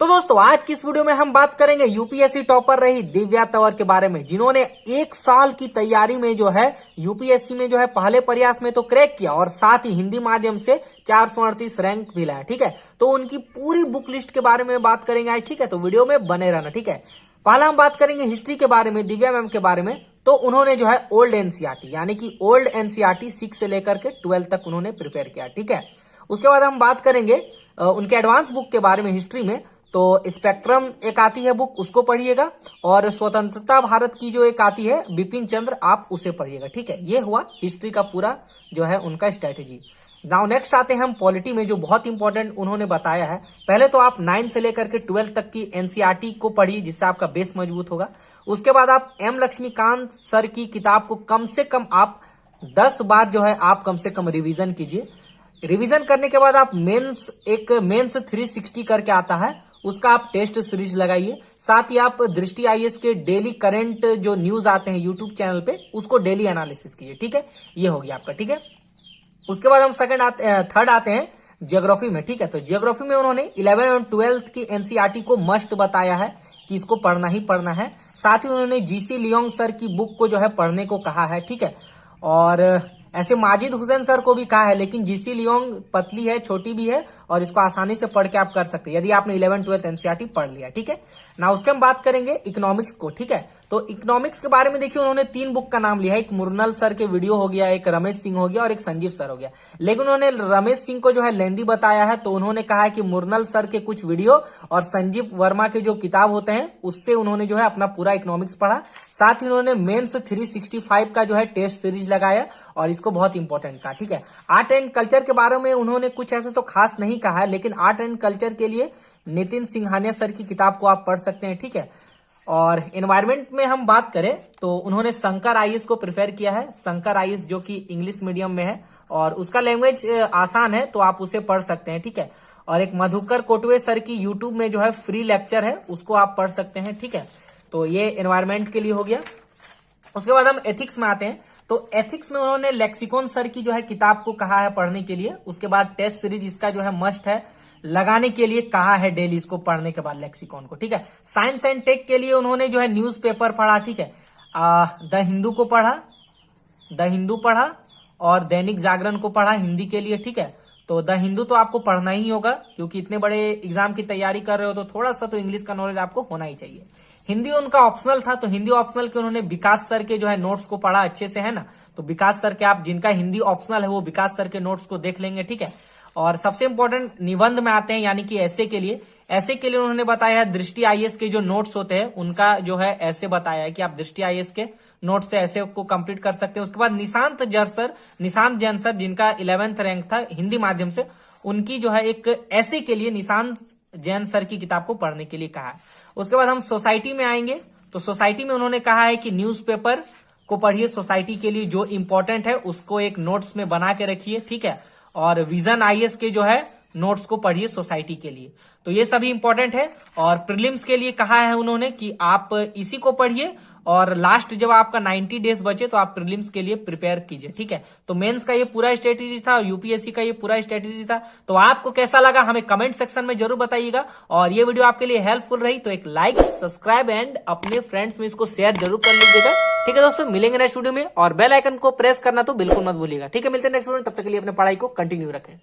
तो दोस्तों आज की इस वीडियो में हम बात करेंगे यूपीएससी टॉपर रही दिव्या तंवर के बारे में, जिन्होंने एक साल की तैयारी में जो है यूपीएससी में जो है पहले प्रयास में तो क्रैक किया और साथ ही हिंदी माध्यम से 438 रैंक भी लाया। ठीक है, तो उनकी पूरी बुक लिस्ट के बारे में बात करेंगे आज। ठीक है, तो वीडियो में बने रहना। ठीक है, पहला हम बात करेंगे हिस्ट्री के बारे में, दिव्या मैम के बारे में। तो उन्होंने जो है ओल्ड एनसीईआरटी यानी कि ओल्ड एनसीईआरटी 6 से लेकर के 12 तक उन्होंने प्रिपेयर किया। ठीक है, उसके बाद हम बात करेंगे उनके एडवांस बुक के बारे में हिस्ट्री में। तो स्पेक्ट्रम एक आती है बुक, उसको पढ़िएगा, और स्वतंत्रता भारत की जो एक आती है बिपिन चंद्र, आप उसे पढ़िएगा। ठीक है, ये हुआ हिस्ट्री का पूरा जो है उनका स्ट्रेटेजी। नाउ नेक्स्ट आते हैं हम पॉलिटी में, जो बहुत इंपॉर्टेंट उन्होंने बताया है। पहले तो आप 9 से लेकर के 12 तक की एनसीईआरटी को पढ़िए, जिससे आपका बेस मजबूत होगा। उसके बाद आप एम लक्ष्मीकांत सर की किताब को कम से कम आप 10 बार जो है आप कम से कम रिवीजन कीजिए। रिवीजन करने के बाद आप मेंस 360 करके आता है, उसका आप टेस्ट सीरीज लगाइए। साथ ही आप दृष्टि आईएएस के डेली करंट जो न्यूज आते हैं यूट्यूब चैनल पे, उसको डेली एनालिसिस कीजिए। ठीक है, ये हो गया आपका। ठीक है, उसके बाद हम थर्ड आते हैं ज्योग्राफी में। ठीक है, तो ज्योग्राफी में उन्होंने 11 और 12 की एनसीईआरटी को मस्ट बताया है कि इसको पढ़ना ही पढ़ना है। साथ ही उन्होंने जीसी लियोंग सर की बुक को जो है पढ़ने को कहा है। ठीक है, और ऐसे माजिद हुसैन सर को भी कहा है, लेकिन जीसी लियोंग पतली है, छोटी भी है, और इसको आसानी से पढ़ के आप कर सकते हैं यदि आपने 11-12 एनसीईआरटी पढ़ लिया। ठीक है ना, उसके हम बात करेंगे इकोनॉमिक्स को। ठीक है, तो इकोनॉमिक्स के बारे में देखिए, उन्होंने 3 बुक का नाम लिया है। एक मुरनल सर के वीडियो हो गया, एक रमेश सिंह हो गया, और एक संजीव सर हो गया। लेकिन उन्होंने रमेश सिंह को जो है लेंदी बताया है, तो उन्होंने कहा है कि मुरनल सर के कुछ वीडियो और संजीव वर्मा के जो किताब होते हैं उससे उन्होंने जो है अपना पूरा इकोनॉमिक्स पढ़ा। साथ ही उन्होंने मेंस 365 का जो है टेस्ट सीरीज लगाया, और इसको बहुत इंपॉर्टेंट कहा। ठीक है, आर्ट एंड कल्चर के बारे में उन्होंने कुछ ऐसे तो खास नहीं कहा है, लेकिन आर्ट एंड कल्चर के लिए नितिन सिंघानिया सर की किताब को आप पढ़ सकते हैं। ठीक है, और एनवायरमेंट में हम बात करें तो उन्होंने शंकर आईएएस को प्रेफर किया है। शंकर आईएएस जो कि इंग्लिश मीडियम में है और उसका लैंग्वेज आसान है, तो आप उसे पढ़ सकते हैं। ठीक है, और एक मधुकर कोटवे सर की यूट्यूब में जो है फ्री लेक्चर है, उसको आप पढ़ सकते हैं। ठीक है, तो ये एनवायरमेंट के लिए हो गया। उसके बाद हम एथिक्स में आते हैं, तो एथिक्स में उन्होंने लेक्सिकॉन सर की जो है किताब को कहा है पढ़ने के लिए। उसके बाद टेस्ट सीरीज इसका जो है मस्ट है लगाने के लिए कहा है डेली, इसको पढ़ने के बाद लेक्सिकॉन को। ठीक है, साइंस एंड टेक के लिए उन्होंने जो है न्यूज़पेपर पढ़ा। ठीक है, द हिंदू को पढ़ा, द हिंदू पढ़ा, और दैनिक जागरण को पढ़ा हिंदी के लिए। ठीक है, तो द हिंदू तो आपको पढ़ना ही होगा, क्योंकि इतने बड़े एग्जाम की तैयारी कर रहे हो तो थोड़ा सा तो इंग्लिश का नॉलेज आपको होना ही चाहिए। हिंदी उनका ऑप्शनल था, तो हिंदी ऑप्शनल के उन्होंने विकास सर के जो है नोट्स को पढ़ा अच्छे से, है ना। तो विकास सर के, आप जिनका हिंदी ऑप्शनल है वो विकास सर के नोट्स को देख लेंगे। ठीक है, और सबसे इंपॉर्टेंट निबंध में आते हैं, यानी कि ऐसे के लिए। ऐसे के लिए उन्होंने बताया है दृष्टि आईएएस के जो नोट्स होते हैं उनका जो है ऐसे बताया है कि आप दृष्टि आईएएस के नोट से ऐसे को कंप्लीट कर सकते हैं। उसके बाद निशांत जैन सर जिनका 11th रैंक था हिंदी माध्यम से, उनकी जो है एक ऐसे के लिए निशांत जैन सर की किताब को पढ़ने के लिए कहा है। उसके बाद हम सोसाइटी में आएंगे, तो सोसाइटी में उन्होंने कहा है कि न्यूज़पेपर को पढ़िए, सोसाइटी के लिए जो इंपॉर्टेंट है उसको एक नोट्स में बना के रखिए। ठीक है, और विजन आईएएस के जो है नोट्स को पढ़िए सोसाइटी के लिए। तो ये सभी इंपॉर्टेंट है। और प्रीलिम्स के लिए कहा है उन्होंने कि आप इसी को पढ़िए, और लास्ट जब आपका 90 डेज बचे तो आप प्रीलिम्स के लिए प्रिपेयर कीजिए। ठीक है, तो मेंस का ये पूरा स्ट्रेटेजी था, यूपीएससी का ये पूरा स्ट्रेटेजी था। तो आपको कैसा लगा हमें कमेंट सेक्शन में जरूर बताइएगा, और ये वीडियो आपके लिए हेल्पफुल रही तो एक लाइक, सब्सक्राइब एंड अपने फ्रेंड्स में इसको शेयर जरूर कर लीजिएगा। ठीक है दोस्तों, मिलेंगे नेक्स्ट वीडियो में, और बेल आइकन को प्रेस करना तो बिल्कुल मत भूलिएगा। ठीक है, मिलते हैं नेक्स्ट वीडियो में, तब तक के लिए अपने पढ़ाई को कंटिन्यू रखें।